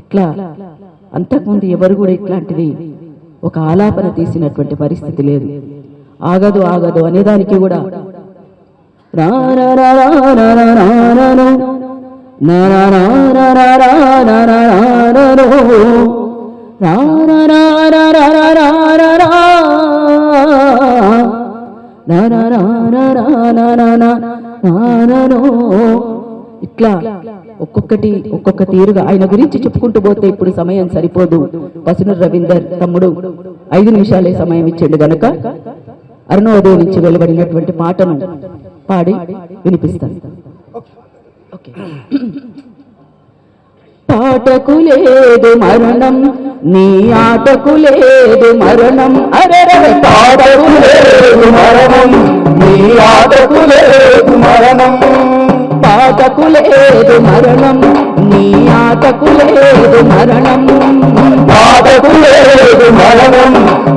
ఇట్లా అంతకుముందు ఎవరు కూడా ఇట్లాంటిది ఒక ఆలాపన తీసినటువంటి పరిస్థితి లేదు. ఆగదు ఆగదు అనేదానికి కూడా ఇట్లా ఒక్కొక్క తీరుగా ఆయన గురించి చెప్పుకుంటూ పోతే ఇప్పుడు సమయం సరిపోదు. పసునూరు రవీందర్ తమ్ముడు 5 నిమిషాలే సమయం ఇచ్చాడు గనక అరుణోదయం నుంచి వెలువడినటువంటి పాటను పాడి వినిపిస్తాను. పాటకు లేదు మరణం నీ ఆటకు లేదు మరణం, అరెరే పాటకు లేదు మరణం నీ ఆటకు లేదు మరణం, పాటకు లేదు మరణం నీ ఆటకు లేదు మరణం, పాటకు లేదు మరణం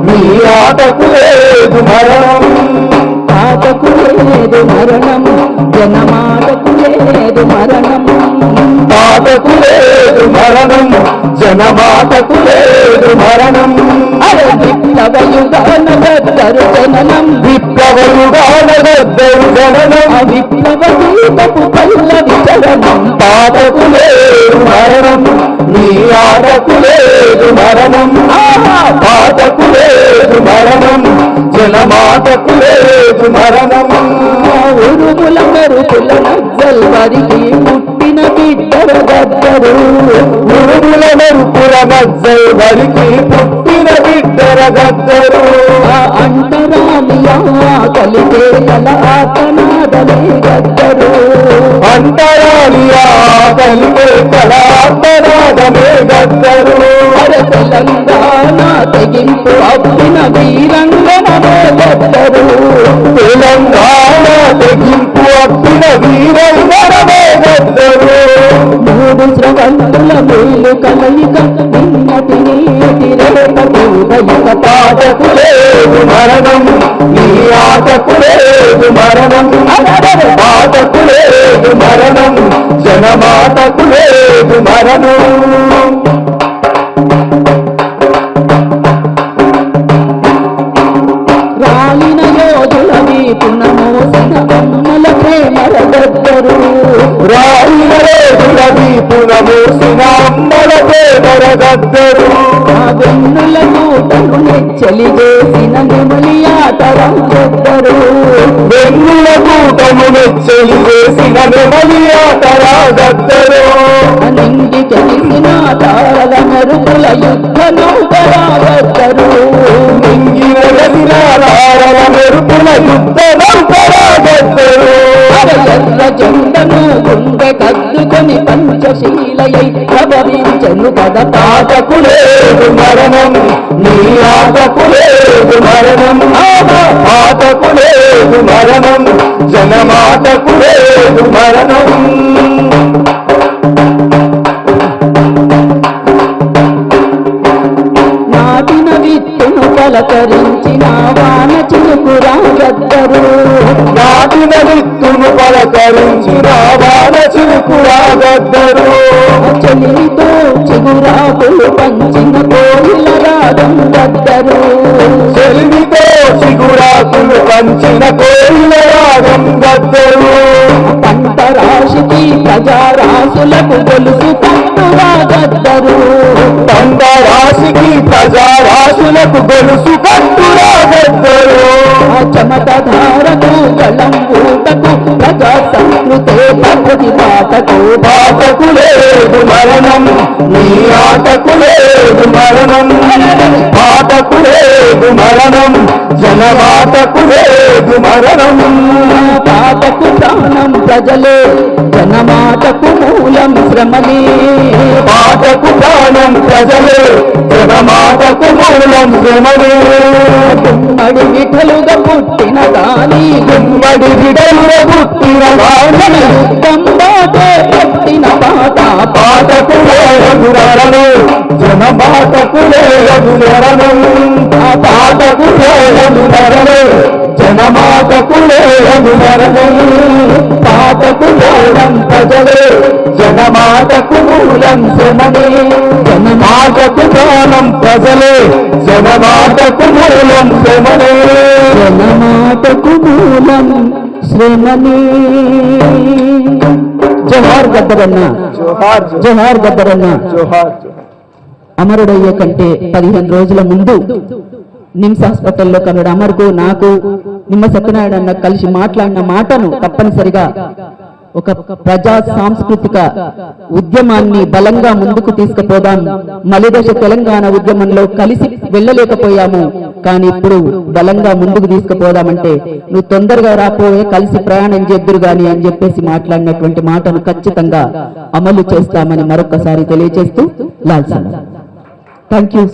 నీ ఆటకు లేదు మరణం, పాటకు లేదు మరణం జనమాటకు లేదు మరణం, పాటకు లేదు మరణం జనమాటకు లేదు మరణం, అరే విప్లవయుగానగద్దరు జననం, విప్లవయుగానగద్దరు జననం, విప్లవ దీపపు పల్లవి చరణం, పాటకు లేదు మరణం నీ ఆటకు లేదు మరణం, పాటకు లేదు మరణం జనమాటకు లేదు మరణం, ఉరుముల మెరుపుల నజ్జల్ వరికి పుట్టిన బిడ్డర గద్దరు, ఉరుముల మెరుపుల నజ్జల్ వరికి పుట్టిన బిడ్డర గద్దరు, అంతరాలియా కలిగే కల ఆతనాదలే గద్దరు, అంతరాలియా కలిగే కల ఆతనాదలే గద్దరు, అరే తెలంగాణ తెగింపు అప్పిన వీరంగనమే గద్దరు, తెలంగాణ తెగింపు అప్పిన వీరంగనమే గద్దరు, 3 స్రవంతుల మేలు కలయిక నిన్నటి నీటి రేపటి ఉదయిక, పాటకు లేదు మరణం నీ ఆటకు లేదు మరణం, పాటకు లేదు మరణం జనమాటకు లేదు మరణం, రాలిన యోధుల వీపున మోసిన అమ్మల ప్రేమల గద్దరు, రాలిన యోధుల వీపున మోసిన అమ్మల ప్రేమల గద్దరు, ఆ వెన్నుల కూటను నెచ్చలి చేసిన నెమలియాటరం గద్దరు, వెన్నుల కూటను నెచ్చలి చేసిన నెమలియాటరా గద్దరు, నింగి తెలిసిన తారల మెరుపుల యుద్ధ నౌకరా గద్దరు, నింగి వెలసిన తారల మెరుపుల యుద్ధ నౌకరా గద్దరు, ఎర్ర జెండను గుండె కద్దుకొని పంచశీలయై ప్రభవించను పద, పాటకు లేదు మరణం నీ ఆటకు లేదు మరణం, పాటకు లేదు మరణం జనమాటకు లేదు మరణం, నాటిన విత్తును పలకరించిన వాన చినుకురా గద్దరు, నాటిన విత్తును పలకరించిన వాన చినుకురా గద్దరు, చెలితో చిగురాకులు పంచిన కోయిల రాగం గద్దరు, చెలితో చిగురాకులు పంచిన కోయిల రాగం గద్దరు, పంట రాశికి ప్రజారాశులకు గొలుసు కట్టురా గద్దరు, పంట రాశికి ప్రజారాశులకు గొలుసు కట్టురా గద్దరు, చెమటధారకు గళం ఊటకు ప్రజా సంస్కృతే ప్రకృతి పాటకు, పాటకు లేదు మరణం నీ ఆటకు లేదు మరణం, పాటకు లేదు మరణం జనమాతకు లేదు మరణం. పాటకు ప్రాణం ప్రజలే, జనమాటకు మూలం శ్రమలే. పాటకు ప్రాణం ప్రజలే, జనమాతకు మూలం శ్రమలే. గుమ్మడి విఠలుగా పుట్టిన గాని, గుమ్మడి విడలుగా పుట్టిన గాని, యుద్ధం బాటే పట్టిన పాట. పాటకు లేదు మరణం, జనమాతకు లేదు మరణం. పాటకు లేదు మరణం, జనమాతకు లేదు మరణం. పాటకు మూలం ప్రజలే, జనమాతకు మూలం శ్రమలే. జనమాతకు ప్రాణం ప్రజలే, జనమాతకు మూలం శ్రమలే. జనమాటకు మూలం శ్రమలే. జోహార్ గద్దరన్న, జోహార్ జోహార్ గద్దరన్న. జోహార్. అమరుడయ్యే కంటే 15 రోజుల ముందు నిమ్స్ హాస్పిటల్లో కనుడు అమర్కు నాకు నిమ్మ సత్యనారాయణ అన్న కలిసి మాట్లాడిన మాటను తప్పనిసరిగా ఒక ప్రజా సాంస్కృతిక ఉద్యమాన్ని బలంగా ముందుకు తీసుకుపోదాం. మలిదశ తెలంగాణ ఉద్యమంలో కలిసి వెళ్ళలేకపోయాము, కానీ ఇప్పుడు బలంగా ముందుకు తీసుకుపోదామంటే నువ్వు తొందరగా రాపోయే కలిసి ప్రయాణం చేద్దురు గాని అని చెప్పేసి మాట్లాడినటువంటి మాటను ఖచ్చితంగా అమలు చేస్తామని మరొకసారి తెలియజేస్తూ లాల్ సలాం. Thank you.